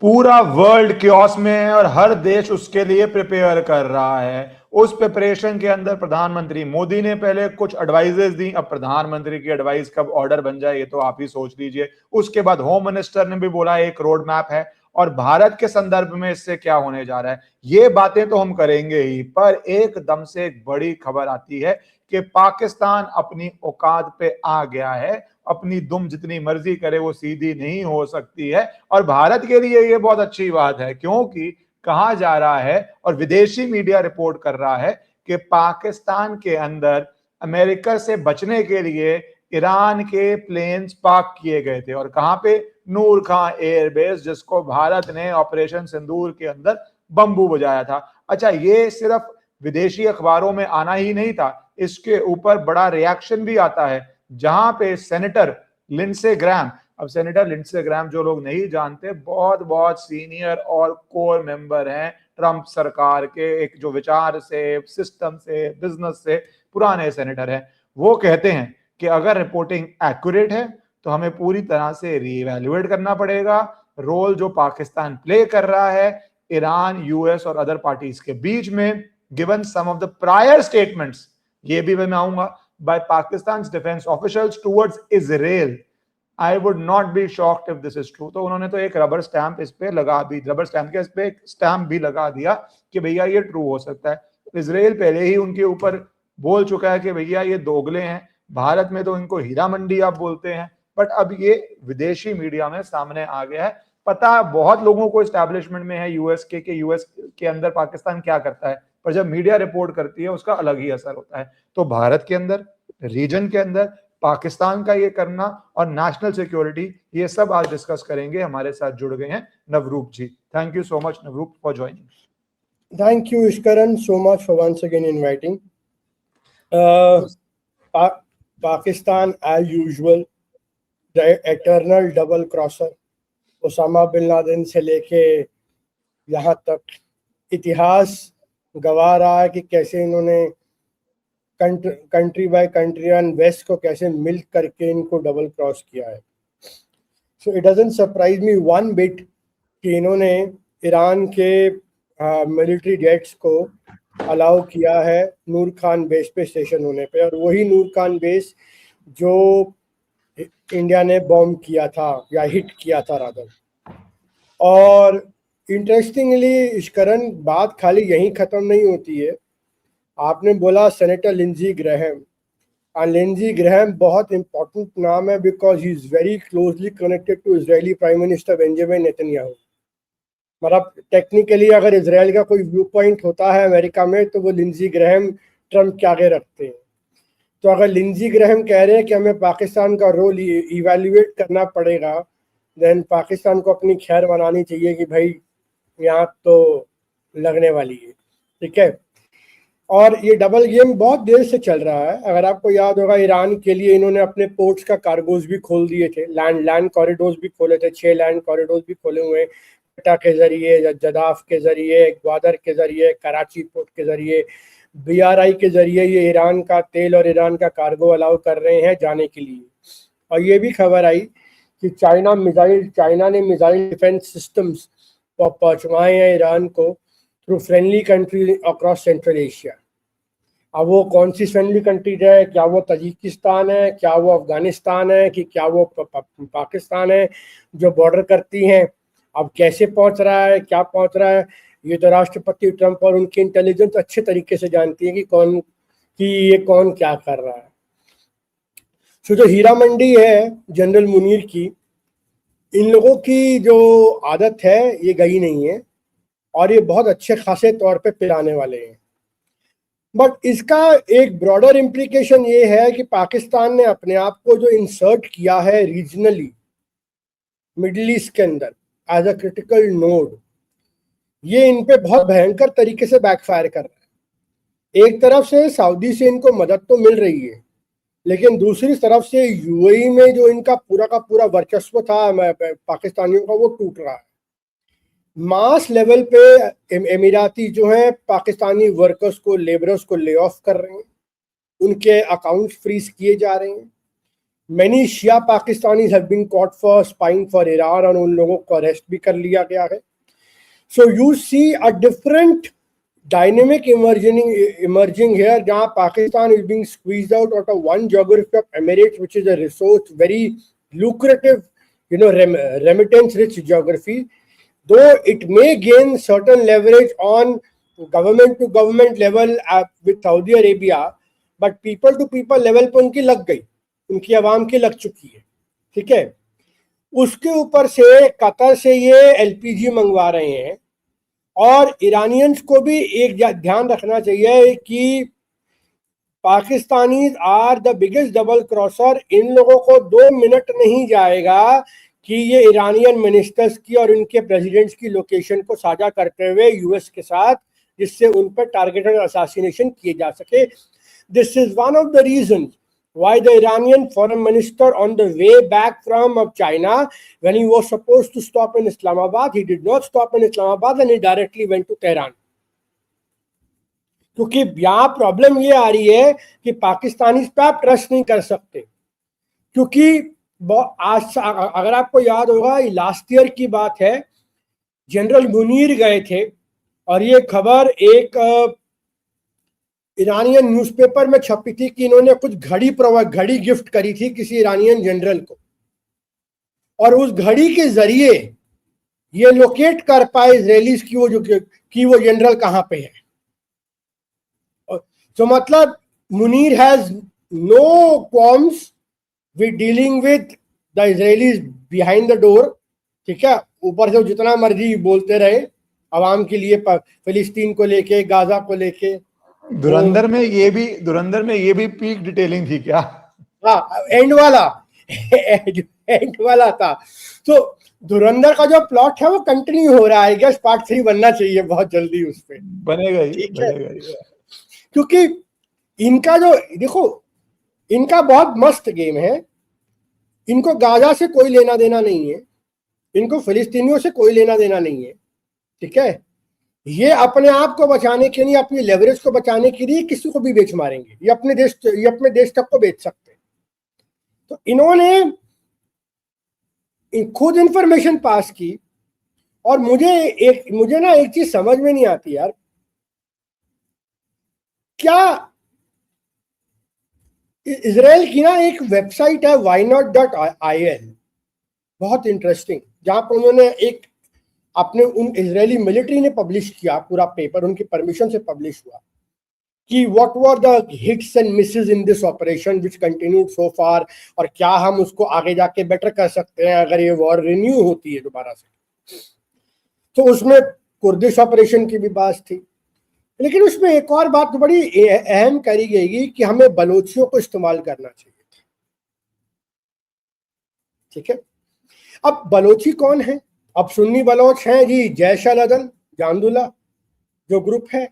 पूरा world chaos में है और हर देश उसके लिए प्रिपेयर कर रहा है। उस प्रिपरेशन के अंदर प्रधानमंत्री मोदी ने पहले कुछ एडवाइजेस दी, अब प्रधानमंत्री की एडवाइस कब ऑर्डर बन जाए ये तो आप ही सोच लीजिए। उसके बाद होम मिनिस्टर ने भी बोला एक रोड मैप है, और भारत के संदर्भ में इससे क्या होने जा रहा है ये बातें तो हम करेंगे ही, पर एकदम से एक बड़ी खबर आती है कि पाकिस्तान अपनी औकात पे आ गया है, अपनी दुम जितनी मर्जी करे वो सीधी नहीं हो सकती है। और भारत के लिए ये बहुत अच्छी बात है, क्योंकि कहा जा रहा है और विदेशी मीडिया रिपोर्ट कर रहा है कि पाकिस्तान के अंदर अमेरिका से बचने के लिए ईरान के प्लेन्स पार्क किए गए थे, और कहां पे, नूर खां एयरबेस, जिसको भारत ने ऑपरेशन सिंदूर के अंदर बम्बू बजाया था। अच्छा, ये सिर्फ विदेशी अखबारों में आना ही नहीं था, इसके ऊपर बड़ा रिएक्शन भी आता है, जहां पे सेनेटर लिंडसे ग्रैम, अब सेनेटर लिंडसे ग्रैम जो लोग नहीं जानते, बहुत बहुत सीनियर और कोर मेंबर हैं ट्रंप सरकार के, एक जो विचार से, सिस्टम से, बिजनेस से पुराने सेनेटर हैं। वो कहते हैं कि अगर रिपोर्टिंग एक्यूरेट है तो हमें पूरी तरह से रीइवैल्यूएट करना पड़ेगा रोल जो पाकिस्तान प्ले कर रहा है ईरान, यूएस और अदर पार्टीज के बीच में, given some of the prior statements, ये भी मैं आऊंगा, by Pakistan defence officials towards Israel. I would not be shocked if this is true. तो उन्होंने तो एक रबर स्टैंप इस पे लगा दी, रबर स्टैंप के इस पे एक स्टैंप भी लगा दिया कि भैया ये ट्रू हो सकता है। इसराइल पहले ही उनके ऊपर बोल चुका है कि भैया ये दोगले हैं, भारत में तो इनको हीरा मंडी आप बोलते हैं, बट अब ये विदेशी मीडिया में सामने आ गया है। पता बहुत लोगों को एस्टैब्लिशमेंट में है यूएस के यूएस के अंदर पाकिस्तान क्या करता है, पर जब मीडिया रिपोर्ट करती है उसका अलग ही असर होता है। तो भारत के अंदर, रीजन के अंदर पाकिस्तान का ये करना और नेशनल सिक्योरिटी, ये सब आज डिस्कस करेंगे। हमारे साथ जुड़ गए हैं Navroop ji. Thank you so much Navroop for joining. Thank you Ishkaran so much for once again inviting. Pakistan as usual, the eternal double crosser, Osama bin Laden से लेके यहाँ तक इतिहास गवा रहा है कि कैसे इन्होंने country by country and west को कैसे मिल करके इनको डबल क्रॉस किया है। So it doesn't surprise me one bit कि इन्होंने ईरान के मिलिट्री जेट्स को अलाउ किया है नूर खान बेस पे स्टेशन होने पे, और वही नूर खान बेस जो इंडिया ने बॉम्ब किया था या हिट किया था रादर। और इंटरेस्टिंगली इश्करन, बात खाली यहीं ख़त्म नहीं होती है। आपने बोला सेनेटर लिंडसे ग्रैहम, और लिंडसे ग्रैहम बहुत इंपॉर्टेंट नाम है because he is very closely connected to Israeli prime minister Benjamin Netanyahu. मतलब टेक्निकली अगर इजराइल का कोई व्यू पॉइंट होता है अमेरिका में तो वो लिंडसे ग्रैहम ट्रंप के आगे रखते हैं। तो अगर लिंडसे ग्रैहम कह रहे हैं कि हमें पाकिस्तान का रोल इवैल्यूएट करना पड़ेगा, देन पाकिस्तान को अपनी खैर मनानी चाहिए कि भाई यहाँ तो लगने वाली है, ठीक है। और ये डबल गेम बहुत देर से चल रहा है। अगर आपको याद होगा, ईरान के लिए इन्होंने अपने पोर्ट्स का कार्गोज भी खोल दिए थे, लैंड कॉरिडोर्स भी खोले थे, 6 लैंड कॉरिडोर्स भी खोले हुए हैं, कटा के जरिए, जदाफ के जरिए, ग्वादर के जरिए, कराची पोर्ट के जरिए, BRI के जरिए ये ईरान का तेल और ईरान का कार्गो अलाउ कर रहे हैं जाने के लिए। और ये भी खबर आई कि चाइना ने मिसाइल डिफेंस सिस्टम्स पहुँचवाए हैं ईरान को through friendly country across central Asia. अब वो कौन सी फ्रेंडली कंट्रीज है, क्या वो तजिकिस्तान है, क्या वो अफगानिस्तान है, कि क्या वो पाकिस्तान है जो बॉर्डर करती हैं। अब कैसे पहुंच रहा है, क्या पहुंच रहा है, ये तो राष्ट्रपति ट्रंप और उनकी इंटेलिजेंस अच्छे तरीके से जानती है कि ये कौन क्या कर रहा है। सो जो हीरा मंडी है जनरल मुनीर की, इन लोगों की जो आदत है ये गई नहीं है, और ये बहुत अच्छे खासे तौर पे पिलाने वाले हैं। बट इसका एक ब्रॉडर इम्प्लीकेशन ये है कि पाकिस्तान ने अपने आप को जो इंसर्ट किया है रीजनली मिडिल ईस्ट के अंदर एज अ क्रिटिकल नोड, ये इन पे बहुत भयंकर तरीके से बैकफायर कर रहा है। एक तरफ से सऊदी से इनको मदद तो मिल रही है, लेकिन दूसरी तरफ से यूएई में जो इनका पूरा का पूरा वर्चस्व था पाकिस्तानियों का, वो टूट रहा है। मास लेवल पे एमिराती जो हैं पाकिस्तानी वर्कर्स को, लेबरर्स को ले ऑफ कर रहे हैं, उनके अकाउंट फ्रीज किए जा रहे हैं। Many Shia Pakistanis have been caught for spying for Iran और उन लोगों को अरेस्ट भी कर लिया गया है. So you see a different dynamic emerging here, जहाँ Pakistan is being squeezed out of one geography of Emirates, which is a resource very lucrative, remittance rich geography. Though it may gain certain leverage on government to government level with Saudi Arabia, but people to people level पे उनकी लग गई, उनकी आवाम की लग चुकी है. ठीक है, उसके ऊपर से कतर से ये एलपीजी मंगवा रहे हैं. और ईरानियंस को भी एक ध्यान रखना चाहिए कि Pakistani are the biggest double crosser. इन लोगों को 2 मिनट नहीं जाएगा कि ये ईरानियन मिनिस्टर्स की और इनके प्रेसिडेंट्स की लोकेशन को साझा करते हुए यूएस के साथ, जिससे उन पर टारगेटेड असैसिनेशन किए जा सके. This is one of the reasons why the Iranian foreign minister on the way back from China, when he was supposed to stop in Islamabad, he did not stop in Islamabad and he directly went to Tehran. क्योंकि यहाँ problem ये आ रही है कि पाकिस्तानी पे आप trust नहीं कर सकते. क्योंकि आज अगर आपको याद होगा, लास्ट ईयर की बात है, जनरल मुनीर गए थे और ये खबर एक ईरानियन न्यूज़पेपर में छपी थी कि इन्होंने कुछ घड़ी गिफ्ट करी थी किसी ईरानियन जनरल को, और उस घड़ी के जरिए ये लोकेट कर पाए इजरायलीज की वो जनरल कहां पे है. तो मतलब Munir has no qualms with dealing with the Israelis behind the door. ठीक है, ऊपर से जितना मर्जी बोलते रहे अवाम के लिए, फिलिस्तीन को लेके, गाजा को लेके. धुरंधर में ये भी पीक डिटेलिंग थी क्या? हाँ, एंड वाला था. तो धुरंधर का जो प्लॉट है वो कंटिन्यू हो रहा है. गैस पार्ट 3 बनना चाहिए बहुत जल्दी, उस पे बनेगा ही. क्योंकि इनका जो देखो, इनका बहुत मस्त गेम है. इनको गाजा से कोई लेना देना नहीं है, इनको फिलिस्तीनियों से कोई लेना देना नहीं है. ठीक है, ये अपने आप को बचाने के लिए, अपनी लेवरेज को बचाने के लिए किसी को भी बेच मारेंगे. ये अपने देश तक को बेच सकते हैं. तो इन्होंने खुद इंफॉर्मेशन पास की. और मुझे ना एक चीज समझ में नहीं आती यार, क्या इजराइल की ना एक वेबसाइट है whynot.il, बहुत इंटरेस्टिंग, जहां पर उन्होंने एक अपने उन इजरायली मिलिट्री ने पब्लिश किया पूरा पेपर, उनकी परमिशन से पब्लिश हुआ, कि what were the hits and misses in this operation which continued so far, और क्या हम उसको आगे जाके बेटर कर सकते हैं अगर ये वॉर रिन्यू होती है दोबारा से. तो उसमें कुर्दिश ऑपरेशन की भी बात थी, लेकिन उसमें एक और बात बड़ी अहम करी गई कि हमें बलोचियों को इस्तेमाल करना चाहिए. ठीक है, अब बलोची कौन है? अब सुन्नी बलोच हैं जी, जैश अल-अदल जानदुला जो ग्रुप है,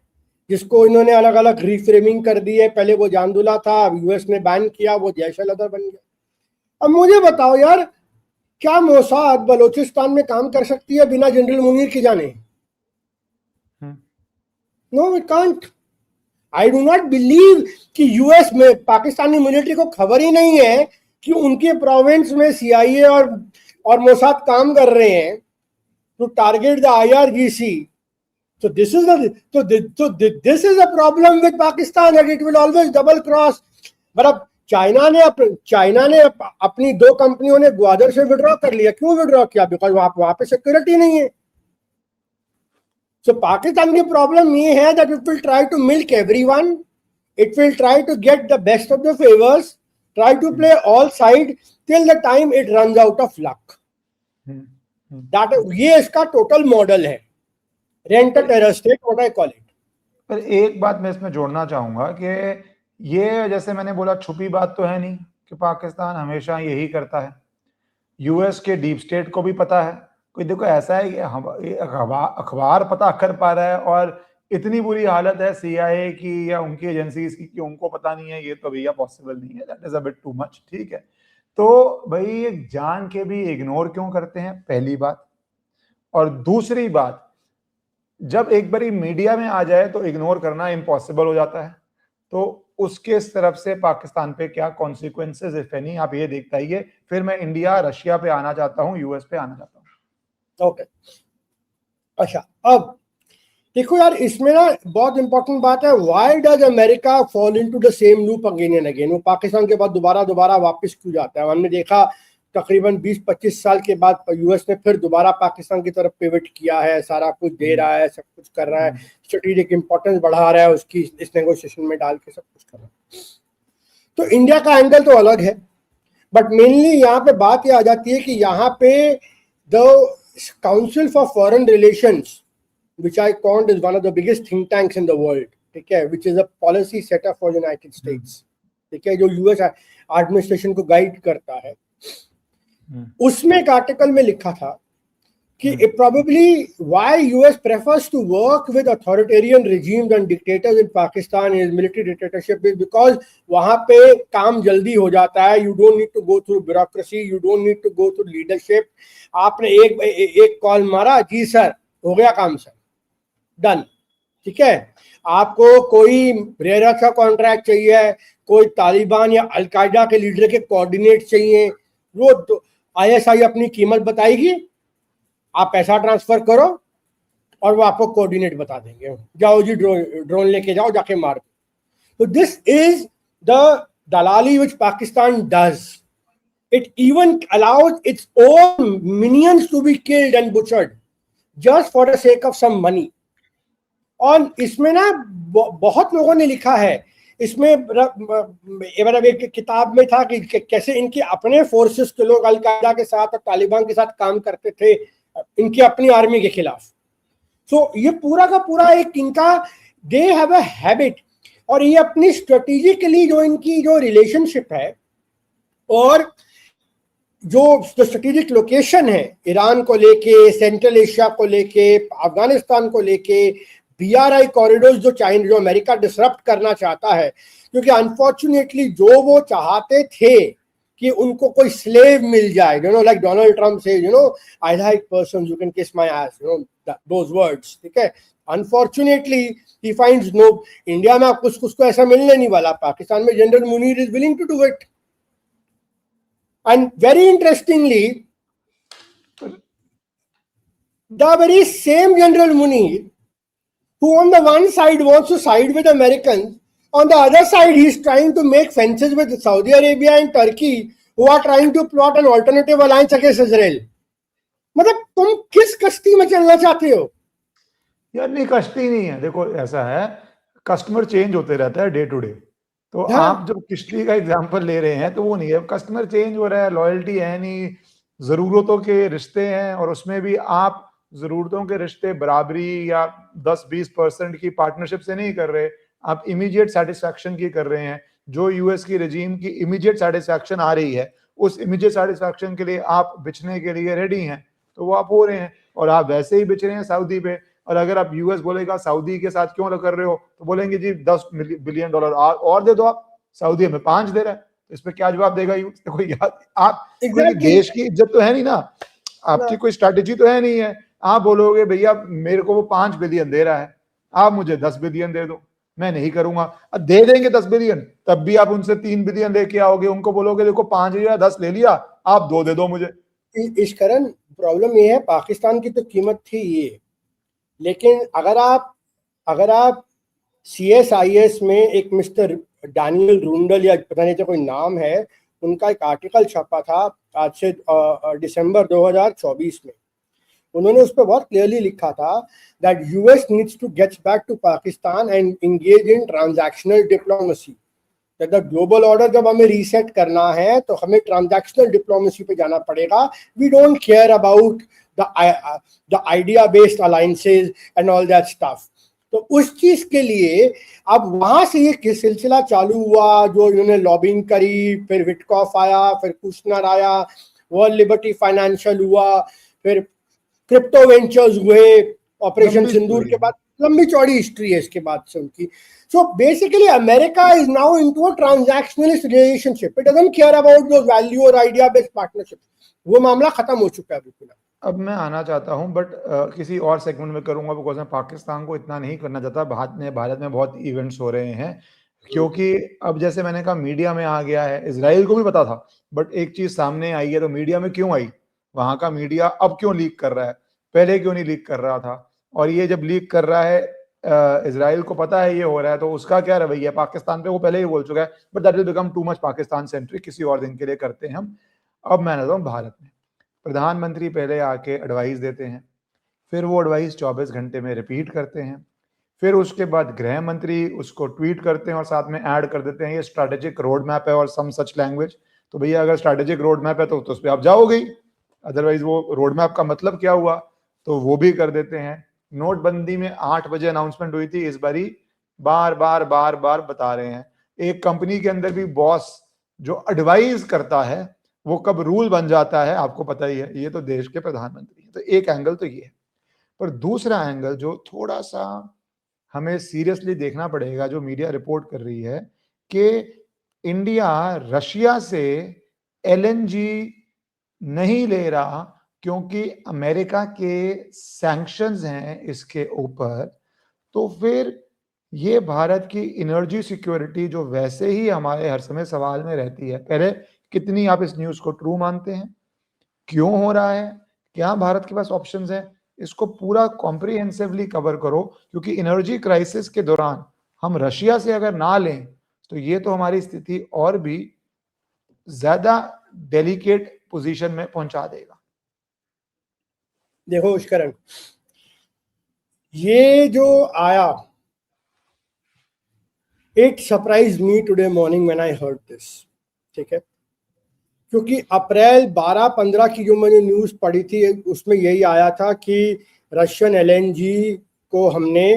जिसको इन्होंने अलग अलग रिफ्रेमिंग कर दी है. पहले वो जानदुला था, अब यूएस ने बैन किया, वो जैश अल-अदल बन गया. अब मुझे बताओ यार, क्या मोसाद बलोचिस्तान में काम कर सकती है बिना जनरल मुनीर के जाने? No, we can't. I do not believe कि यूएस में पाकिस्तानी मिलिट्री को खबर ही नहीं है कि उनके प्रोविंस में सीआईए और मोसाद काम कर रहे हैं to target the IRGC. So this is a problem with Pakistan, that it will always double cross. but अब चाइना ने अपनी 2 कंपनियों ने ग्वादर से विड्रॉ कर लिया. क्यों विड्रॉ किया? बिकॉज वहां पे सिक्योरिटी नहीं है. So पाकिस्तान की प्रॉब्लम ये है that it will try to milk everyone, it will try to get the best of the favors, try to play all sides till the time it runs out of luck. ये इसका total model है, rent terror state, what I call it. पर एक बात मैं इसमें जोड़ना चाहूंगा कि ये, जैसे मैंने बोला, छुपी बात तो है नहीं कि पाकिस्तान हमेशा यही करता है. यूएस के डीप स्टेट को भी पता है. कोई देखो ऐसा है कि अखबार पता कर पा रहा है और इतनी बुरी हालत है सीआईए की या उनकी एजेंसीज की कि उनको पता नहीं है, ये तो भैया पॉसिबल नहीं है. That is a bit too much. ठीक है, तो भाई एक जान के भी इग्नोर क्यों करते हैं, पहली बात. और दूसरी बात, जब एक बारी मीडिया में आ जाए तो इग्नोर करना इम्पॉसिबल हो जाता है. तो उसके तरफ से पाकिस्तान पे क्या कॉन्सिक्वेंसेस इफ एनी आप ये देखता ही है। फिर मैं इंडिया रशिया पे आना चाहता हूँ, यूएस पे आना चाहता हूँ। ओके, अच्छा अब देखो यार, इसमें ना बहुत इंपॉर्टेंट बात है, why does America fall into the same loop again and again? वो पाकिस्तान के बाद दोबारा दोबारा वापस क्यों जाता है? हमने देखा तकरीबन 20-25 साल के बाद यूएस ने फिर दोबारा पाकिस्तान की तरफ पिवट किया है, सारा कुछ दे रहा है, सब कुछ कर रहा है, स्ट्रेटेजिक इंपॉर्टेंस बढ़ा रहा है उसकी इस नेगोशिएशन में डाल के सब कुछ कर रहा है। तो इंडिया का एंगल तो अलग है, बट मेनली यहाँ पे बात यह आ जाती है कि यहाँ पे the council for foreign relations which I count is one of the biggest think tanks in the world, ठीक है, which is a policy setup for United States, ठीक है, जो यूएस एडमिनिस्ट्रेशन को गाइड करता है। उसमें एक आर्टिकल में लिखा था कि probably why US prefers to work with authoritarian regimes and dictators in Pakistan is military dictatorship is because वहाँ पे काम जल्दी हो जाता है, you don't need to go through bureaucracy, you don't need to go through leadership। आपने एक call मारा, जी सर हो गया काम सर, डन, ठीक है। आपको कोई रेरा का कॉन्ट्रैक्ट चाहिए, कोई तालिबान या अलकायदा के लीडर के कोऑर्डिनेट चाहिए, वो आईएसआई अपनी कीमत बताएगी, आप पैसा ट्रांसफर करो और वो आपको कोऑर्डिनेट बता देंगे, जाओ जी ड्रोन लेके जाओ, जाके मार दो। तो दिस इज द दलाली which Pakistan does. It even allows its own minions to be killed and butchered just for the sake of some money. और इसमें ना बहुत लोगों ने लिखा है, इसमें एक किताब में था कि कैसे इनके अपने फोर्सेस के लोग अलकायदा के साथ और तालिबान के साथ काम करते थे इनकी अपनी आर्मी के खिलाफ। सो ये पूरा का पूरा एक इनका दे हैव अ हैबिट, और ये अपनी स्ट्रेटेजिकली जो इनकी जो रिलेशनशिप है और जो स्ट्रेटेजिक लोकेशन है ईरान को लेके, सेंट्रल एशिया को लेके, अफगानिस्तान को लेके, BRI कॉरिडोर जो जो अमेरिका डिसरप्ट करना चाहता है, क्योंकि अनफॉर्चुनेटली जो वो चाहते थे कि उनको कोई स्लेव मिल जाए, you know, like Donald Trump से, you know, I like person you can kiss my ass, you know, those words, ठीक है। Unfortunately he finds no, India में आपको उसको ऐसा मिलने नहीं वाला। पाकिस्तान में general Munir is willing to do it, and very interestingly the very same general Munir who on the one side wants to side with Americans, on the other side he is trying to make fences with Saudi Arabia and Turkey, who are trying to plot an alternative alliance against Israel। मतलब तुम किस कश्ती में चलना चाहते हो यार? नहीं, कश्ती नहीं है। देखो ऐसा है, कस्टमर चेंज होते रहता है डे टू डे। तो हाँ। आप जो किश्ती का एग्जांपल ले रहे हैं तो वो नहीं है, कस्टमर चेंज हो रहा है, लॉयल्टी है नहीं, जरूरतों के रिश्ते हैं, और उसमें भी आप जरूरतों के रिश्ते बराबरी या 10-20% की पार्टनरशिप से नहीं कर रहे, आप इमीडिएट सेटिस्फैक्शन की कर रहे हैं। जो यूएस की रजीम की इमीडिएट सेटिस्फैक्शन आ रही है, उस इमीडिएट सेटिस्फैक्शन के लिए आप बिचने के लिए रेडी हैं, तो वो आप हो रहे हैं। और आप वैसे ही बिच रहे हैं सऊदी पे, और अगर आप यूएस बोलेगा सऊदी के साथ क्यों कर रहे हो, तो बोलेंगे जी $10 बिलियन और दे दो, आप सऊदी हमें 5 दे रहा है, तो इस पर क्या जवाब देगा यूएस? कोई आप देश की इज्जत तो है नहीं ना, आपकी कोई स्ट्रैटेजी तो है नहीं है। आप बोलोगे भैया मेरे को वो 5 बिलियन दे रहा है, आप मुझे 10 बिलियन दे दो, मैं नहीं करूंगा। अब दे देंगे 10 बिलियन, तब भी आप उनसे 3 बिलियन लेके आओगे, उनको बोलोगे देखो 5 या 10 ले लिया, आप 2 दे दो मुझे। इश्करन प्रॉब्लम ये है, पाकिस्तान की तो कीमत थी ये, लेकिन अगर आप CSIS में एक मिस्टर डैनियल रूंडल या पता नहीं कोई नाम है, उनका एक आर्टिकल छपा था आज से दिसंबर 2024 में। उन्होंने उस पर बहुत क्लियरली लिखा था that US needs to get back to Pakistan and engage in transactional diplomacy. The global order जब हमें रीसेट करना है तो हमें ट्रांजैक्शनल डिप्लोमेसी पे जाना पड़ेगा। We don't care about the idea based alliances and all that stuff. तो उस चीज के लिए अब वहां से ये सिलसिला चालू हुआ, जो इन्होंने लॉबिंग करी, फिर विटकॉफ आया, फिर कुशनर आया, वर्ल्ड लिबर्टी फाइनेंशियल हुआ, फिर क्रिप्टो वेंचर्स हुए, ऑपरेशन सिंदूर के बाद लंबी चौड़ी हिस्ट्री है इसके बाद से उनकी। So basically America is now into a transactionalist relationship, it doesn't care about the value और आइडिया बेस्ड पार्टनरशिप। वो मामला खत्म हो चुका है बिल्कुल। अब मैं आना चाहता हूं, बट किसी और सेगमेंट में करूंगा, बिकॉज मैं पाकिस्तान को इतना नहीं करना चाहता। भारत में बहुत इवेंट्स हो रहे हैं, क्योंकि अब जैसे मैंने कहा मीडिया में आ गया है, इजराइल को भी पता था, बट एक चीज सामने आई है तो मीडिया में क्यों आई, वहां का मीडिया अब क्यों लीक कर रहा है, पहले क्यों नहीं लीक कर रहा था। और ये जब लीक कर रहा है, इजराइल को पता है ये हो रहा है, तो उसका क्या रवैया पाकिस्तान पे, वो पहले ही बोल चुका है, but that will become too much Pakistan centric, किसी और दिन के लिए करते हैं हम। अब मैं आता हूँ भारत में, प्रधानमंत्री पहले आके एडवाइस देते हैं, फिर वो एडवाइस 24 घंटे में रिपीट करते हैं, फिर उसके बाद गृह मंत्री उसको ट्वीट करते हैं और साथ में ऐड कर देते हैं ये स्ट्रैटेजिक रोड मैप है और सम सच लैंग्वेज। तो भैया अगर स्ट्रैटेजिक रोड मैप है तो उस पर आप जाओगे ही, अदरवाइज वो रोड मैप का मतलब क्या हुआ, तो वो भी कर देते हैं। नोटबंदी में 8 बजे अनाउंसमेंट हुई थी, इस बारी बार बार बार बार बता रहे हैं। एक कंपनी के अंदर भी बॉस जो एडवाइस करता है वो कब रूल बन जाता है आपको पता ही है, ये तो देश के प्रधानमंत्री है। तो एक एंगल तो ये है, पर दूसरा एंगल जो थोड़ा सा हमें सीरियसली देखना पड़ेगा, जो मीडिया रिपोर्ट कर रही है कि इंडिया रशिया से एलएनजी नहीं ले रहा क्योंकि अमेरिका के सैंक्शंस हैं इसके ऊपर। तो फिर ये भारत की एनर्जी सिक्योरिटी जो वैसे ही हमारे हर समय सवाल में रहती है, पहले कितनी आप इस न्यूज को ट्रू मानते हैं, क्यों हो रहा है, क्या भारत के पास ऑप्शंस हैं, इसको पूरा कॉम्प्रिहेंसिवली कवर करो। क्योंकि एनर्जी क्राइसिस के दौरान हम रशिया से अगर ना लें तो ये तो हमारी स्थिति और भी ज्यादा डेलिकेट पोजीशन में पहुंचा देगा। देखो उष्करण, ये जो आया, it surprise me today morning when I heard this, ठीक है, क्योंकि अप्रैल 12-15 की जो मैंने न्यूज़ पढ़ी थी उसमें यही आया था कि रशियन एलएनजी को हमने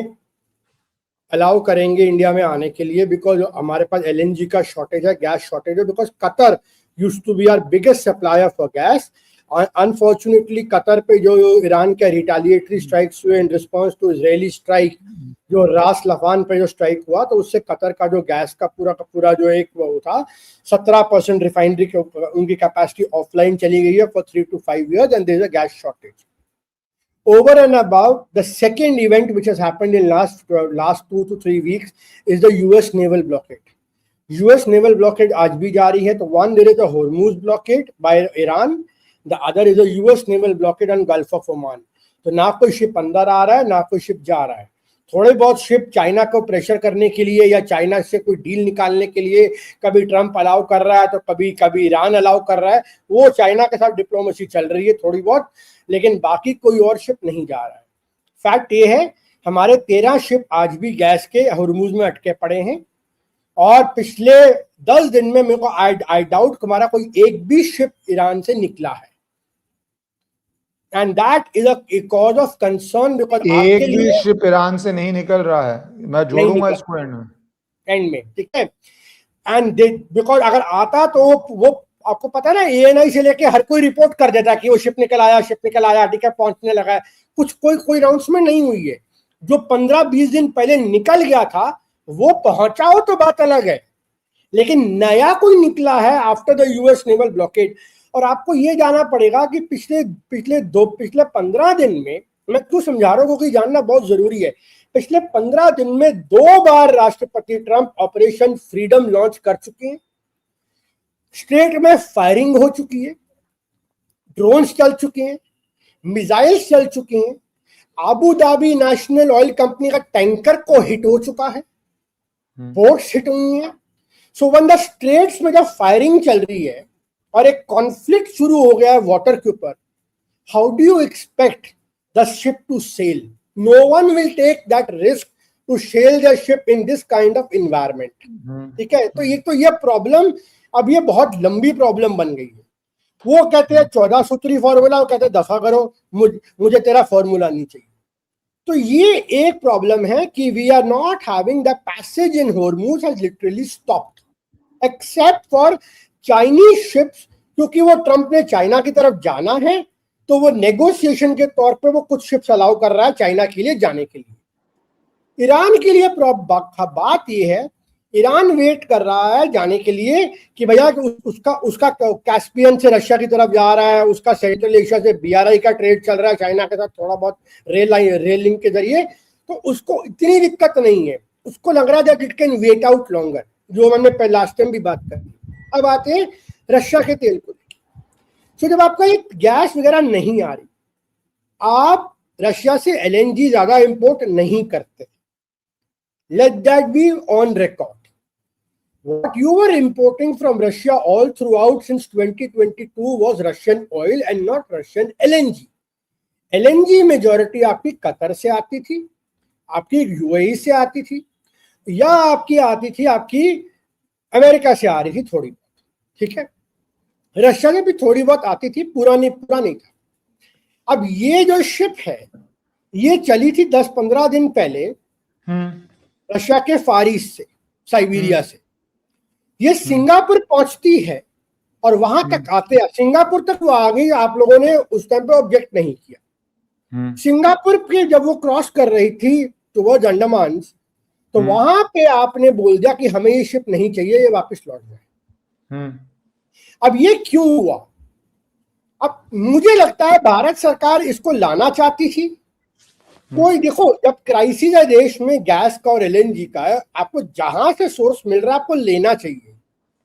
अलाउ करेंगे इंडिया में आने के लिए, बिकॉज हमारे पास एलएनजी का शॉर्टेज है, गैस शॉर्टेज है, because Qatar used to be our biggest supplier for gas. Unfortunately Qatar पे जो ईरान के रिटेलिएटरी स्ट्राइक्स हुए in response to Israeli strike, जो रास लफान पे जो स्ट्राइक हुआ, तो उससे कतर का जो गैस का पूरा जो एक वो था 17% रिफाइनरी के उनकी कैपेसिटी ऑफलाइन चली गई है for 3 to 5 years, and there is a gas shortage. Over and above, the second event which has happened in last 2 to 3 weeks is the US naval blockade. US naval blockade आज भी जारी है। तो one, there is a Hormuz blockade by Iran, the other is a US naval blockade on Gulf of Oman. तो ना कोई ship अंदर आ रहा है ना कोई शिप जा रहा है। थोड़े बहुत शिप चाइना को प्रेशर करने के लिए या चाइना से कोई डील निकालने के लिए कभी ट्रंप अलाउ कर रहा है तो कभी ईरान अलाउ कर रहा है, वो चाइना के साथ डिप्लोमेसी चल रही है थोड़ी बहुत, लेकिन बाकी कोई और शिप नहीं जा रहा है। फैक्ट ये है, हमारे 13 शिप आज भी गैस के हॉर्मूज में अटके पड़े हैं, और पिछले 10 दिन में मेरे को आई डाउट हमारा कोई एक भी शिप ईरान से निकला है, and that is a cause of concern, because एक भी शिप ईरान से नहीं निकल रहा है, मैं जोड़ूंगा इसको एंड में, ठीक है। एंड बिकॉज अगर आता तो वो आपको पता है ना, एएनआई से लेके हर कोई रिपोर्ट कर देता कि वो शिप निकल आया, ठीक है, पहुंचने लगा है। कुछ कोई अनाउंसमेंट नहीं हुई है। जो 15-20 दिन पहले निकल गया था वो पहुंचाओ तो बात अलग है, लेकिन नया कोई निकला है after the US naval blockade. और आपको ये जानना पड़ेगा कि पिछले 15 दिन में, मैं क्यों समझा रहा हूँ क्योंकि जानना बहुत जरूरी है, पिछले 15 दिन में 2 बार राष्ट्रपति ट्रंप ऑपरेशन फ्रीडम लॉन्च कर चुके हैं। स्ट्रेट में फायरिंग हो चुकी है, ड्रोन्स चल चुके हैं, मिसाइल्स चल चुके हैं, Abu Dhabi national oil company का टैंकर को हिट हो चुका है, बोट्स हिट हुई हैं। सो वन द स्ट्रेट्स में जब फायरिंग चल रही है और एक कॉन्फ्लिक्ट शुरू हो गया है वाटर के ऊपर, how do you expect the ship to sail? No one will take that risk to sail the ship in this kind of environment, ठीक है। तो ये प्रॉब्लम अब ये बहुत लंबी प्रॉब्लम बन गई है। वो कहते हैं 14 सूत्री फॉर्मूला, वो कहते हैं दफा करो, मुझे तेरा फॉर्मूला नहीं चाहिए। तो ये एक प्रॉब्लम है कि we are not having the passage in Hormuz has literally stopped except for Chinese ships, क्योंकि वो ट्रंप ने चाइना की तरफ जाना है तो वो नेगोशिएशन के तौर पे वो कुछ शिप्स अलाउ कर रहा है चाइना के लिए जाने के लिए। ईरान के लिए बात ये है, ईरान वेट कर रहा है जाने के लिए कि भैया उसका कैस्पियन से रशिया की तरफ जा रहा है, उसका सेंट्रल एशिया से बीआरआई का ट्रेड चल रहा है चाइना के साथ थोड़ा बहुत रेल लिंक के जरिए, तो उसको इतनी दिक्कत नहीं है। उसको लग रहा था it can wait out longer, जो हमने लास्ट टाइम भी बात करी। अब आते हैं रशिया के तेल को लेकर। तो जब आपका ये गैस वगैरह नहीं आ रही, आप रशिया से एलएनजी ज्यादा इंपोर्ट नहीं करते। Let that be on record. What you were importing from Russia all throughout since 2022 was Russian oil and not Russian LNG. LNG majority आपकी कतर से आती थी, आपकी यूएई से आती थी, या आपकी आती थी आपकी अमेरिका से आ रही थी थोड़ी बहुत, ठीक है। रशिया में भी थोड़ी बहुत आती थी, पूरा नहीं था। अब ये जो शिप है ये चली थी 10-15 दिन पहले रशिया के फार ईस्ट से, साइबेरिया से। ये सिंगापुर पहुंचती है और वहां तक आते हैं, सिंगापुर तक वो आ गई। आप लोगों ने उस टाइम पे ऑब्जेक्ट नहीं किया। सिंगापुर पे जब वो क्रॉस कर रही थी टुवर्ड्स अंडमान, तो वहां पे आपने बोल दिया कि हमें ये शिप नहीं चाहिए, ये वापस लौट जाए। अब ये क्यों हुआ? अब मुझे लगता है भारत सरकार इसको लाना चाहती थी। कोई देखो, जब क्राइसिस है देश में गैस का और एलएनजी का, आपको जहां से सोर्स मिल रहा है आपको लेना चाहिए।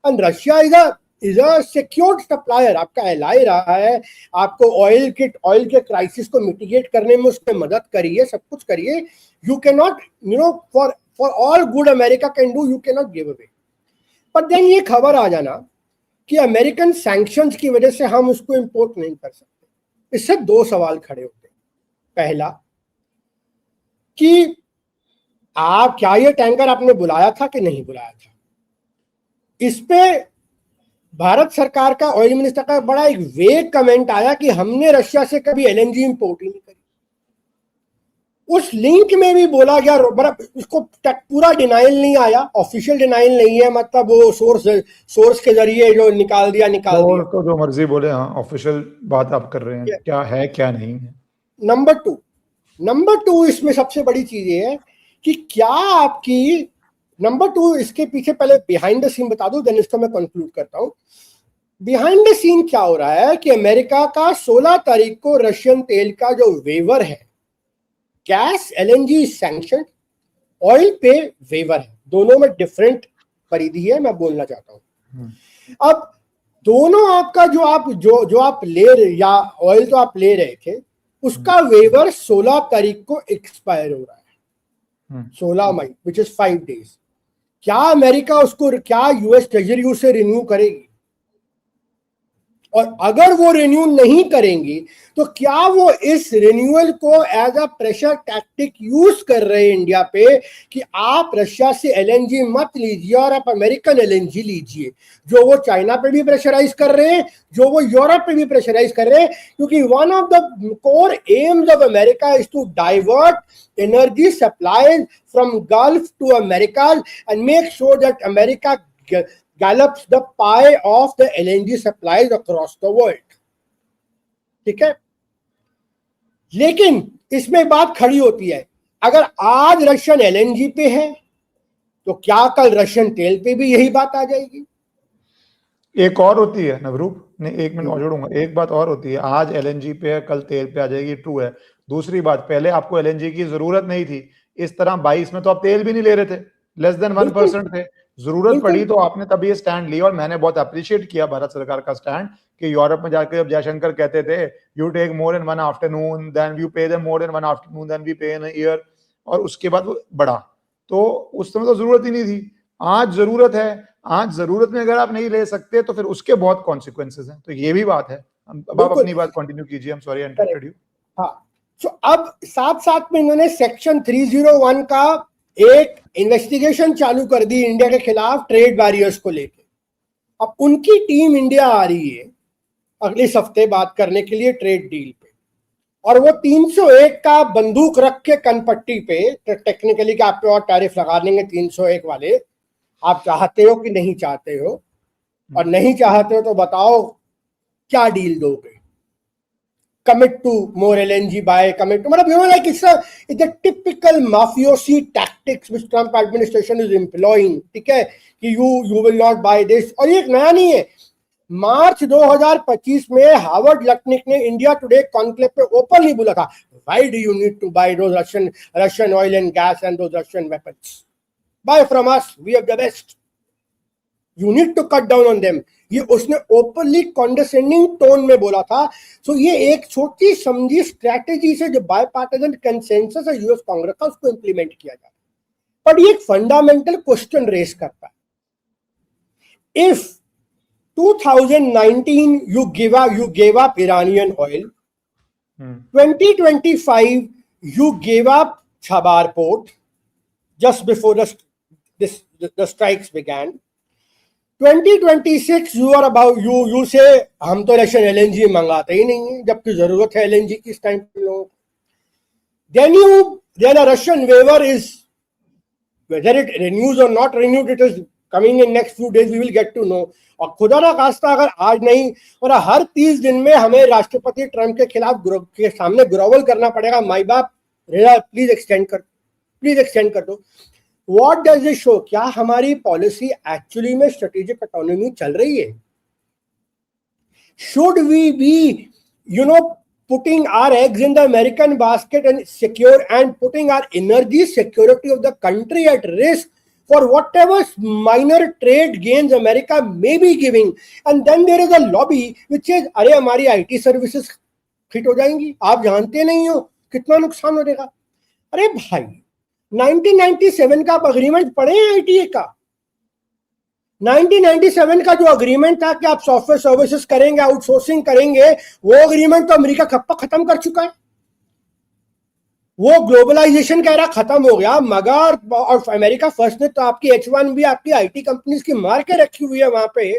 And Russia is a secured supplier, आपका एलाई रहा है। आपको ऑयल के क्राइसिस को मिटिगेट करने में उसने मदद करी है, सब कुछ करिए। You can not, for all good America can do, you can not give away. पर देन ये खबर आ जाना कि अमेरिकन सैंक्शंस की वजह से हम उसको इंपोर्ट नहीं कर सकते। इससे दो सवाल खड़े होते हैं। पहला कि आप क्या ये टैंकर आपने बुलाया था कि नहीं बुलाया था? इस पे भारत सरकार का, ऑयल मिनिस्टर का बड़ा एक वेग कमेंट आया कि हमने रशिया से कभी एलएनजी इंपोर्ट ही नहीं करी। उस लिंक में भी बोला गया, बड़ा इसको पूरा डिनाइल नहीं आया, ऑफिशियल डिनाइल नहीं है, मतलब वो सोर्स के जरिए जो निकाल दिया तो जो मर्जी बोले, हाँ ऑफिशियल बात आप कर रहे हैं, क्या है क्या नहीं है। नंबर टू इसमें सबसे बड़ी चीज ये है कि क्या आपकी नंबर टू, इसके पीछे पहले बिहाइंड द सीन बता दूं, देन इसको मैं कंक्लूड करता हूं। बिहाइंड द सीन क्या हो रहा है कि अमेरिका का 16 तारीख को रशियन तेल का जो वेवर है, गैस एलएनजी सैंक्शन, ऑयल पे वेवर है, दोनों में डिफरेंट परिधि है, मैं बोलना चाहता हूं। अब दोनों आपका जो आप ले रहे, या ऑयल तो आप ले रहे थे, उसका वेवर 16 तारीख को एक्सपायर हो रहा है, 16 मई, विच इज 5 days। क्या अमेरिका उसको, क्या यूएस ट्रेजरी उसे रिन्यू करेगी? और अगर वो रिन्यू नहीं करेंगी तो क्या वो इस रिन्यूअल को as a pressure tactic use कर रहे हैं इंडिया पे कि आप रशिया से एलएनजी मत लीजिए और आप अमेरिकन एलएनजी लीजिए, जो वो चाइना पे भी प्रेशराइज कर रहे हैं, जो वो यूरोप पे भी प्रेशराइज कर रहे हैं। क्योंकि one of the core aims of America is to divert energy supplies from Gulf to America and make sure that America gallops the pie of the LNG supplies across the world। ठीक है, लेकिन इसमें बात खड़ी होती है, अगर आज रशियन एलएनजी पे है तो क्या कल रशियन तेल पे भी यही बात आ जाएगी? एक और होती है नवरूप, नहीं 1 मिनट और जोड़ूंगा, एक बात और होती है, आज एलएनजी पे है कल तेल पे आ जाएगी, ट्रू है। दूसरी बात, पहले आपको एलएनजी की जरूरत नहीं थी, इस तरह 22 में तो आप तेल भी नहीं ले रहे थे, लेस देन 1% थे। जरूरत पड़ी तो आपने तभी ये स्टैंड लिया, और मैंने बहुत अप्रिशिएट किया भारत सरकार का स्टैंड कि यूरोप में जाकर जब जयशंकर कहते थे you take more in 1 afternoon then you pay them more in 1 afternoon then we pay in a year, और उसके बाद वो बढ़ा, तो उस समय तो जरूरत ही नहीं थी। आज जरूरत है, आज जरूरत में अगर आप नहीं ले सकते तो फिर उसके बहुत कॉन्सिक्वेंसेस हैं, तो ये भी बात है। अब आप अपनी बात कंटिन्यू कीजिए, I am sorry I interrupted you. हाँ, तो अब साथ में इन्होंने सेक्शन 301 का एक इन्वेस्टिगेशन चालू कर दी इंडिया के खिलाफ ट्रेड बैरियर्स को लेकर। अब उनकी टीम इंडिया आ रही है अगले हफ्ते बात करने के लिए ट्रेड डील पे, और वो 301 का बंदूक रख के कनपट्टी पे टेक्निकली कि आप पे और टैरिफ लगा देंगे 301 वाले, आप चाहते हो कि नहीं चाहते हो, और नहीं चाहते हो तो बताओ क्या डील दोगे? commit to more LNG buy, commit to, मतलब like it's a typical mafiosi tactics which Trump administration is employing, ठीक है, कि you will not buy this। और ये एक नया नहीं है, मार्च 2025 में हार्वर्ड लटनिक ने इंडिया टुडे कॉन्क्लेव पे ओपनली बोला था, why do you need to buy those Russian oil and gas and those Russian weapons? buy from us, we are the best. You need to cut down on them. ये उसने openly कॉन्डेसेंडिंग tone में बोला था. सो ये एक छोटी समझी strategy से जो बायपार्टिजन कंसेंसस है यूएस कांग्रेस का उसको इंप्लीमेंट किया जाता है. बट ये एक फंडामेंटल क्वेश्चन रेस करता है. If 2019 you gave up Iranian oil, 2025 you gave up Chabar port just before the strikes began. 2026 you say हम तो रशियन LNG मंगाते ही नहीं है जबकि जरूरत है LNG की इस टाइम पे लोगों. Then a Russian waiver is, whether it renews or not renewed, it is coming in next few days, we will get to know. और खुदा ना खास्ता अगर आज नहीं और हर 30 दिन में हमें राष्ट्रपति ट्रंप के खिलाफ के सामने ग्रोवल करना पड़ेगा, माई बाप प्लीज एक्सटेंड कर दो. What does it show? क्या हमारी पॉलिसी एक्चुअली में स्ट्रेटेजिक ऑटोनॉमी चल रही है? Should we be putting our eggs in the American basket and putting our energy security of the country at risk for whatever minor trade gains America may be giving? And then there is a lobby which says अरे हमारी IT services fit हो जाएंगी, आप जानते नहीं हो कितना नुकसान हो जाएगा. अरे भाई 1997 का अग्रीमेंट पढ़े हैं ITA का. 1997 का जो अग्रीमेंट था कि आप सॉफ्टवेयर सर्विसेज करेंगे, आउटसोर्सिंग करेंगे, वो अग्रीमेंट तो अमेरिका खत्म कर चुका है. वो ग्लोबलाइजेशन कह रहा खत्म हो गया, मगर और अमेरिका फर्स्ट ने तो आपकी H1B आपकी IT कंपनीज की मार के रखी हुई है वहां पे.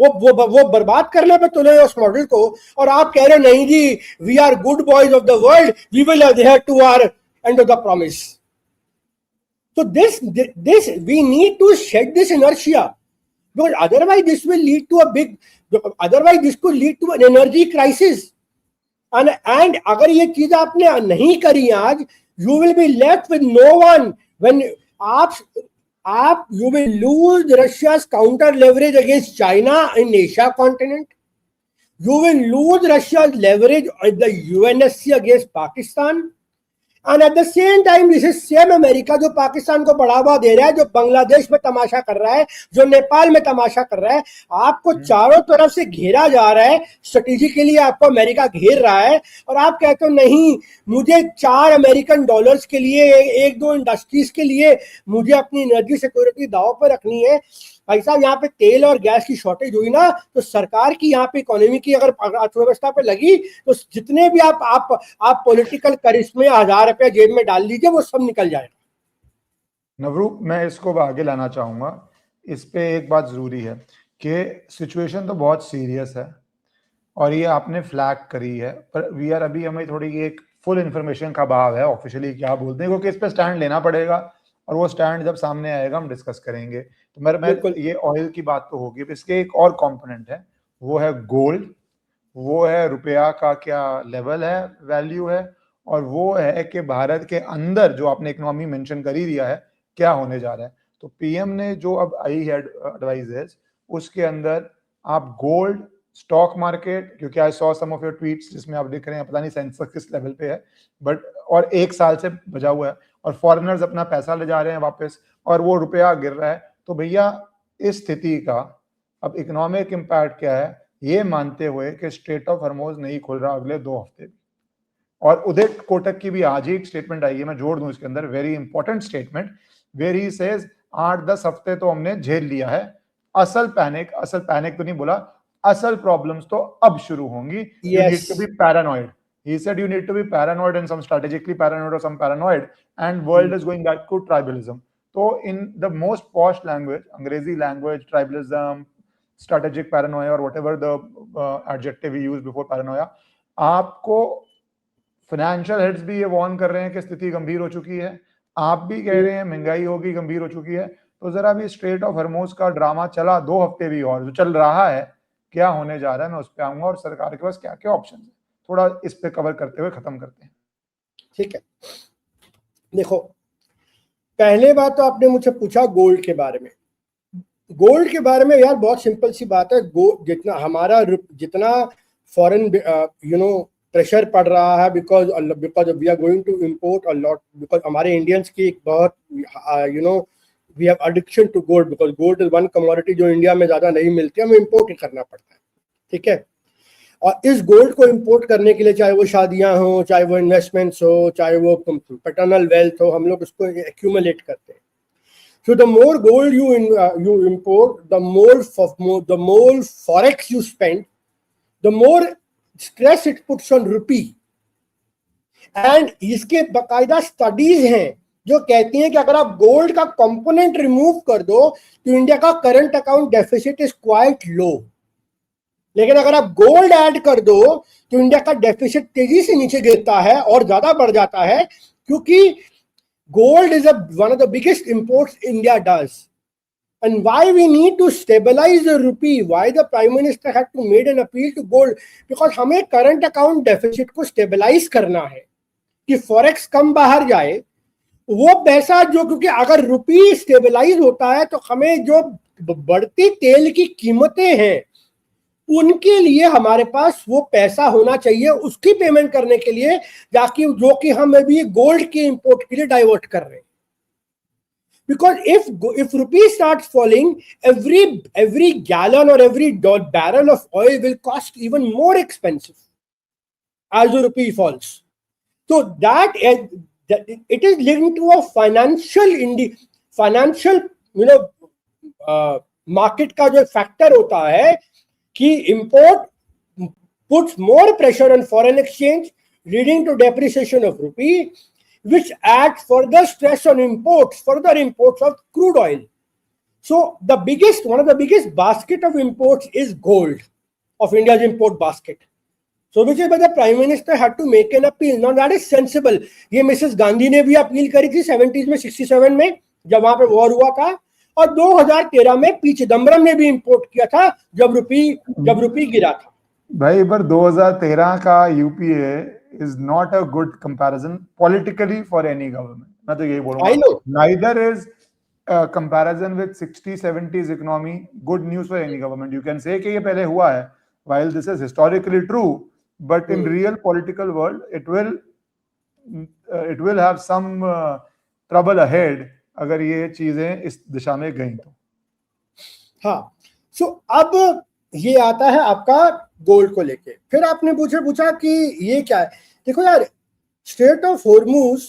वो बर्बाद करने पे तुले उस मॉडल को, और आप कह रहे नहीं जी we are good boys of the world, we will adhere to our end of the promise. So this we need to shed this inertia, because otherwise this will lead to this could lead to an energy crisis. And अगर ये चीज आपने नहीं करी आज, you will be left with no one. When you will lose Russia's counter leverage against China in Asia continent. You will lose Russia's leverage at the UNSC against Pakistan. And at the same time, this is same America जो पाकिस्तान को बढ़ावा दे रहा है, जो बांग्लादेश में तमाशा कर रहा है, जो नेपाल में तमाशा कर रहा है. आपको चारों तरफ से घेरा जा रहा है. स्ट्रेटेजिकली आपको अमेरिका घेर रहा है और आप कहते हो नहीं, मुझे $4 अमेरिकन के लिए, 1-2 इंडस्ट्रीज के लिए मुझे अपनी एनर्जी सिक्योरिटी दांव पर रखनी है. भाई साहब, यहाँ पे तेल और गैस की शॉर्टेज हुई ना, तो सरकार की यहाँ पे इकोनॉमी की अगर अर्थव्यवस्था पे लगी तो जितने भी आप पॉलिटिकल करिश्मे 1000 रुपया जेब में डाल लीजिए, वो सब निकल जाएगा. नवरूप, मैं इसको आगे लाना चाहूंगा. इस पे एक बात जरूरी है कि सिचुएशन तो बहुत सीरियस है और ये आपने फ्लैग करी है, पर हमें थोड़ी एक फुल इंफॉर्मेशन का अभाव है ऑफिशियली क्या बोलते हैं, क्योंकि इस पे स्टैंड लेना पड़ेगा और वो स्टैंड जब सामने आएगा हम डिस्कस करेंगे. तो मैं ये ऑयल की बात तो होगी, इसके एक और कंपोनेंट है, वो है गोल्ड, वो है रुपया का क्या लेवल है, वैल्यू है, और वो है कि भारत के अंदर जो आपने इकोनॉमी मेंशन कर ही दिया है क्या होने जा रहा है. तो पीएम ने जो अब आई है एडवाइजेस, उसके अंदर आप गोल्ड, स्टॉक मार्केट, क्योंकि I saw some of your tweets जिसमें आप देख रहे हैं पता नहीं सेंसेक्स किस लेवल पे है, बट और 1 साल से बजा हुआ है और फॉरेनर्स अपना पैसा ले जा रहे हैं वापस और वो रुपया गिर रहा है. तो भैया इस स्थिति का अब इकोनॉमिक इम्पैक्ट क्या है, ये मानते हुए कि स्ट्रेट ऑफ हॉर्मुज़ नहीं खुल रहा अगले 2 हफ्ते भी. और उदय कोटक की भी आज ही एक स्टेटमेंट आई है, मैं जोड़ दूं इसके अंदर, very important statement, where he says 8-10 हफ्ते तो हमने झेल लिया है, असल पैनिक तो नहीं बोला, असल प्रॉब्लम्स तो अब शुरू होंगी. You need to be paranoid. He said you need to be paranoid and some strategically paranoid or some paranoid, and world is going back to tribalism. So in the most posh language, अंग्रेजी language, tribalism, strategic paranoia or whatever the adjective we use before paranoia, आपको financial heads भी ये warn कर रहे हैं कि स्थिति गंभीर हो चुकी है, आप भी कह रहे हैं महंगाई होगी, गंभीर हो चुकी है. तो जरा भी स्ट्रेट ऑफ हॉर्मुज़ का ड्रामा चला 2 हफ्ते भी और जो चल रहा है, क्या होने जा रहा है, मैं उस पर आऊंगा और सरकार के पास क्या क्या ऑप्शन है, थोड़ा इस पे कवर करते हुए खत्म करते हैं. ठीक है, देखो, पहले बात तो आपने मुझे पूछा गोल्ड के बारे में. गोल्ड के बारे में यार बहुत सिंपल सी बात है. जितना फॉरेन प्रेशर पड़ रहा है because we are going to import a lot, because हमारे इंडियंस की एक बहुत we have addiction to gold because gold is one commodity जो इंडिया में ज्यादा नहीं मिलती है, हमें इंपोर्ट करना पड़ता है, ठीक है। और इस गोल्ड को इंपोर्ट करने के लिए चाहे वो शादियां हो, चाहे वो इन्वेस्टमेंट्स हो, चाहे वो पैटर्नल वेल्थ हो, हम लोग उसको एक्यूमुलेट करते हैं। So the more gold you import, the more forex you spend, the more stress it puts on rupee. And इसके बकायदा स्टडीज हैं जो कहती हैं कि अगर आप गोल्ड का कंपोनेंट रिमूव कर दो तो इंडिया का current account deficit is quite low, लेकिन अगर आप गोल्ड ऐड कर दो तो इंडिया का डेफिसिट तेजी से नीचे गिरता है और ज्यादा बढ़ जाता है, क्योंकि gold is one of the biggest imports India does. And why we need to stabilize the rupee, why the Prime Minister had to made an appeal to gold, because हमें current account deficit को stabilize करना है कि forex कम बाहर जाए, वो पैसा जो, क्योंकि अगर रुपी स्टेबलाइज होता है तो हमें जो बढ़ती तेल की कीमतें हैं उनके लिए हमारे पास वो पैसा होना चाहिए उसकी पेमेंट करने के लिए, जाकि जो कि हम अभी गोल्ड के इंपोर्ट के लिए डाइवर्ट कर रहे हैं। Because if rupee start falling, every gallon और every barrel of oil will cost even more expensive as the rupee falls. तो that it is linked to a financial market का जो फैक्टर होता है कि import puts more pressure on foreign exchange, leading to depreciation of rupee, which adds further stress on further imports of crude oil. So one of the biggest basket of imports is gold, of India's import basket. So which is why the Prime Minister had to make an appeal. Now that is sensible. ये Mrs Gandhi ने भी appeal करी थी 70s में, 67 में, जब वहां पे वॉर हुआ था, और 2013 में पी चिदम्बरम ने भी इंपोर्ट किया था जब रुपी गिरा था। भाई पर 2013 का UPA is not a good comparison politically for any government, मैं तो यही बोलूंगा। Neither is comparison with 60s 70s economy good news for any government. You can say कि ये पहले हुआ है, while this is historically true, but in real political world it will have some trouble ahead अगर ये चीजें इस दिशा में गई तो। हाँ, सो अब ये आता है आपका गोल्ड को लेके। फिर आपने पूछा कि ये क्या है। देखो यार, स्ट्रेट ऑफ हॉर्मूज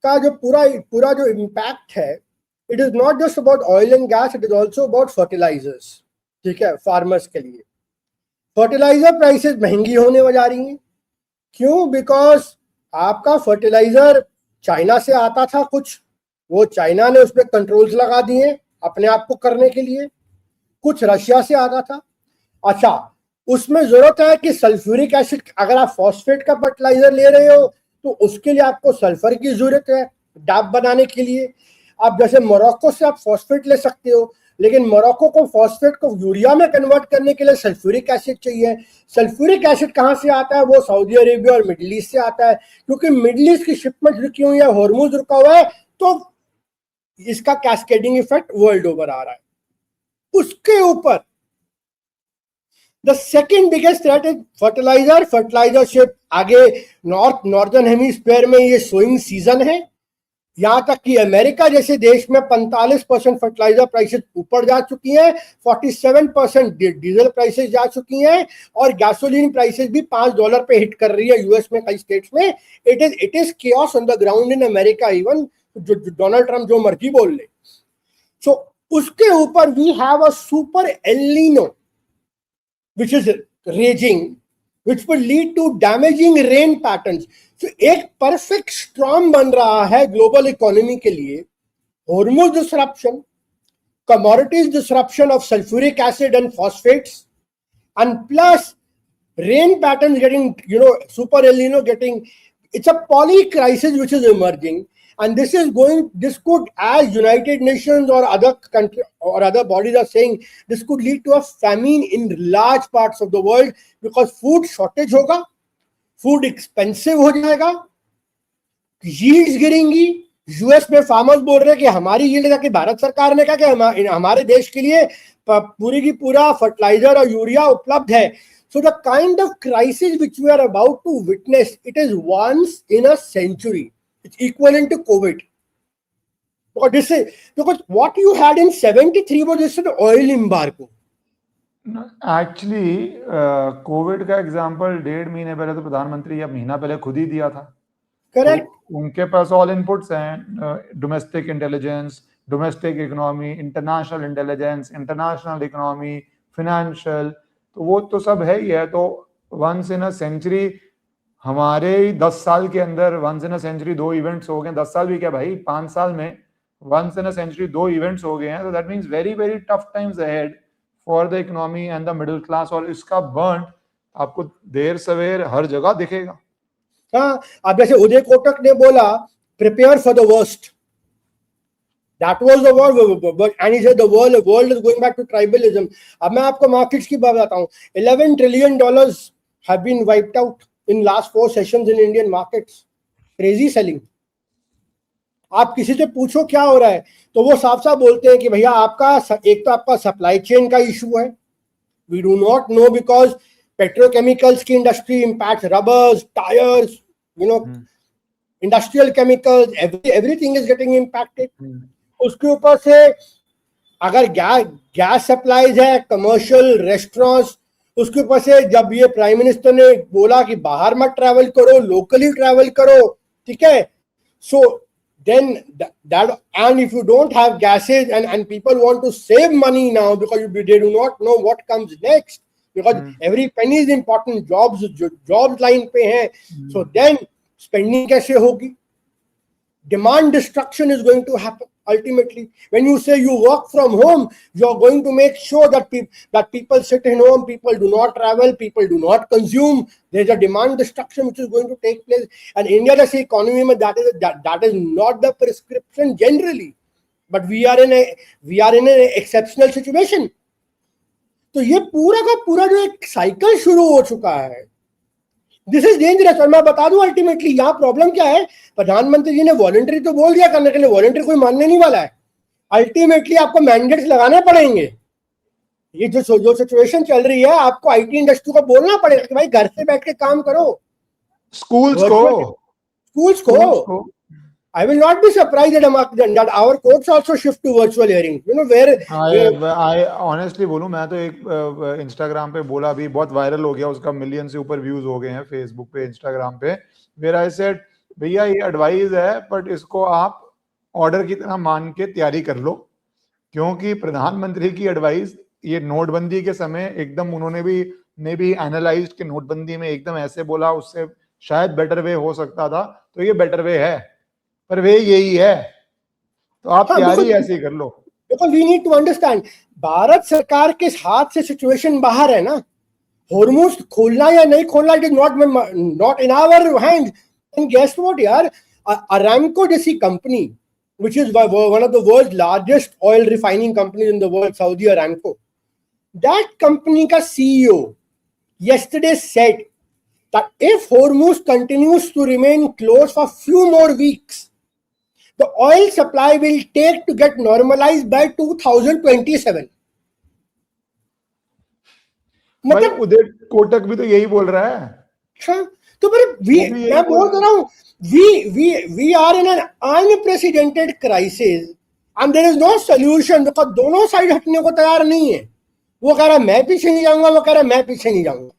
का जो पूरा जो इम्पैक्ट है, it is not just about oil and gas, it is also about fertilisers, ठीक है, फार्मर्स के लिए। फर्टिलाइजर प्राइसेस महंगी होने जा रही हैं। क्यों? बिकॉज आपका फर्टिलाइजर चाइना से आता था कुछ, वो चाइना ने उसमें कंट्रोल्स लगा दिए अपने आप को करने के लिए, कुछ रशिया से आता था। अच्छा, उसमें जरूरत है कि सल्फ्यूरिक एसिड, अगर आप फॉस्फेट का फर्टिलाइजर ले रहे हो तो उसके लिए आपको सल्फर की जरूरत है डाब बनाने के लिए। आप जैसे मोरक्को से आप फॉस्फेट ले सकते हो, लेकिन मोरक्को को फॉस्फेट को यूरिया में कन्वर्ट करने के लिए सल्फ्यूरिक एसिड चाहिए। सल्फ्यूरिक एसिड कहाँ से आता है? वो सऊदी अरेबिया और मिडिल ईस्ट से आता है, क्योंकि मिडिल ईस्ट की शिपमेंट रुकी हुई है, हॉर्मूज रुका हुआ है, तो इसका कैस्केडिंग इफेक्ट वर्ल्ड ओवर आ रहा है। उसके ऊपर the second biggest threat is fertiliser ship. आगे नॉर्दर्न हेमिस्फीयर में ये सोइंग सीजन है, यहां तक कि अमेरिका जैसे देश में 45% फर्टिलाइजर प्राइसेस ऊपर जा चुकी हैं, 47% डीजल प्राइसेस जा चुकी हैं, और गैसोलीन प्राइसेस भी $5 पे हिट कर रही है यूएस में कई स्टेट्स में। It is chaos on the ground in America, even जो डोनाल्ड ट्रम्प जो मर्जी बोल ले। सो उसके ऊपर we have a super El Nino which is raging, which will lead to damaging rain patterns. So एक परफेक्ट स्टॉर्म बन रहा है ग्लोबल इकोनॉमी के लिए। Hormuz disruption, commodities disruption of sulfuric acid and phosphates, and plus rain patterns getting, super El Nino getting, it's a poly crisis which is emerging. And this could, as United Nations or other countries or other bodies are saying, this could lead to a famine in large parts of the world, because food shortage होगा, food expensive हो जाएगा, yields गिरेंगी। US में farmers बोल रहे हैं कि हमारी yield है, कि भारत सरकार ने कहा कि हमारे देश के लिए पूरी की पूरा फर्टिलाइजर और यूरिया उपलब्ध है। So the kind of crisis which we are about to witness, it is once in a century. It's equivalent to COVID. Because what you had in 73 was just an oil embargo. Actually Covid का example 1.5 महीने पहले तो प्रधानमंत्री या महीना पहले खुद ही दिया था. करेक्ट. तो उनके पास ऑल इनपुट्स हैं, domestic intelligence, domestic economy, international intelligence, international economy, financial, तो वो तो सब है ही है. तो वंस इन अ सेंचुरी, हमारे 10 साल के अंदर once in a century 2 events हो गए. 10 साल भी क्या भाई, 5 साल में once in a century 2 events हो गए हैं. तो that means very very tough times ahead for the economy and the middle class. और इसका बर्न आपको देर सवेर हर जगह दिखेगा. हाँ, अब जैसे उदय कोटक ने बोला prepare for the worst, that was the word, and he said the world is going back to tribalism. अब मैं आपको मार्केट्स की बात बताता हूँ. $11 trillion have been wiped out in last 4 sessions in Indian markets. Crazy selling. आप किसी से पूछो क्या हो रहा है तो वो साफ साफ बोलते हैं कि भैया आपका एक तो आपका सप्लाई चेन का इशू है. We do not know because petrochemicals की industry impact rubbers, tyres, industrial chemicals, everything is getting impacted. उसके ऊपर से अगर गैस सप्लाईज है, कमर्शियल रेस्टोरेंट्स, उसके ऊपर से जब ये प्राइम मिनिस्टर ने बोला कि बाहर मत ट्रैवल करो, लोकली ट्रैवल करो, ठीक है. सो then that and if you don't have gases and people want to save money now because they do not know what comes next, because every penny is important, jobs line पे हैं. So then spending कैसे होगी? Demand destruction is going to happen ultimately. When you say you work from home, you are going to make sure that people sit in home, people do not travel, people do not consume. There is a demand destruction which is going to take place. And India जैसी economy में that is not the prescription generally, but we are in an exceptional situation. तो ये पूरा का पूरा जो एक cycle शुरू हो चुका है, दिस इज डेंजरस. और मैं बता दूं अल्टीमेटली यहाँ प्रॉब्लम क्या है. प्रधानमंत्री जी ने वॉलंटरी तो बोल दिया करने के लिए, वॉलंटरी कोई मानने नहीं वाला है. अल्टीमेटली आपको मैंडेट्स लगाने पड़ेंगे. ये जो सिचुएशन चल रही है, आपको आईटी इंडस्ट्री को बोलना पड़ेगा कि भाई घर से बैठ के काम करो. स्कूल्स को I will not be surprised that our courts also shift to virtual hearing. You know where I honestly बोलूं, मैं तो एक इंस्टाग्राम पे बोला भी, बहुत वायरल हो गया, उसका मिलियन से ऊपर व्यूज हो गए हैं फेसबुक पे, इंस्टाग्राम पे. वेयर आई सेड भैया ये एडवाइस है बट इसको आप ऑर्डर की तरह मान के तैयारी कर लो, क्योंकि प्रधानमंत्री की एडवाइस ये नोटबंदी के समय एकदम उन्होंने भी एनालाइज्ड कि नोटबंदी में एकदम ऐसे बोला, उससे शायद बेटर वे हो सकता था, तो ये बेटर वे है, पर वे यही है. तो आप तैयारी ऐसी कर लो. Because we need to understand, Bharat सरकार के हाथ से सिचुएशन बाहर है ना. हॉर्मुज खोलना या नहीं खोलना it is not in our hand. And guess what यार, अरामको जैसी company which is one of the world's largest oil refining companies in the world, Saudi Aramco, that company ka CEO yesterday said that if Hormuz continues to remain closed for few more weeks, the oil supply will take to get normalized by 2027. मतलब उदय कोटक भी तो यही बोल रहा है. अच्छा, तो मैं बोल रहा हूँ, we are in an unprecedented crisis and there is no solution, because दोनों साइड हटने को तैयार नहीं है. वो कह रहा है मैं पीछे नहीं जाऊंगा, वो कह रहा है मैं पीछे नहीं जाऊंगा.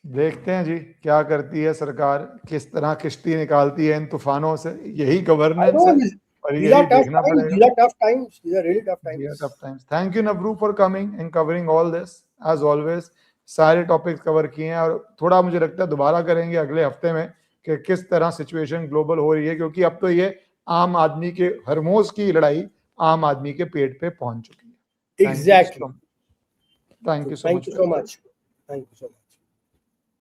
देखते हैं जी क्या करती है सरकार, किस तरह किश्ती निकालती है इन तूफानों से. यही गवर्नेंस है और यही देखना पड़ेगा. These are tough times. These are really tough times. Tough times. Thank you Navru for coming and covering all this as always. सारे टॉपिक्स कवर किए हैं और थोड़ा मुझे लगता है दोबारा करेंगे अगले हफ्ते में कि किस तरह सिचुएशन ग्लोबल हो रही है, क्योंकि अब तो ये आम आदमी के, हरमोज की लड़ाई आम आदमी के पेट पे पहुंच चुकी है. Exactly. Thank you so much. Thank you so much.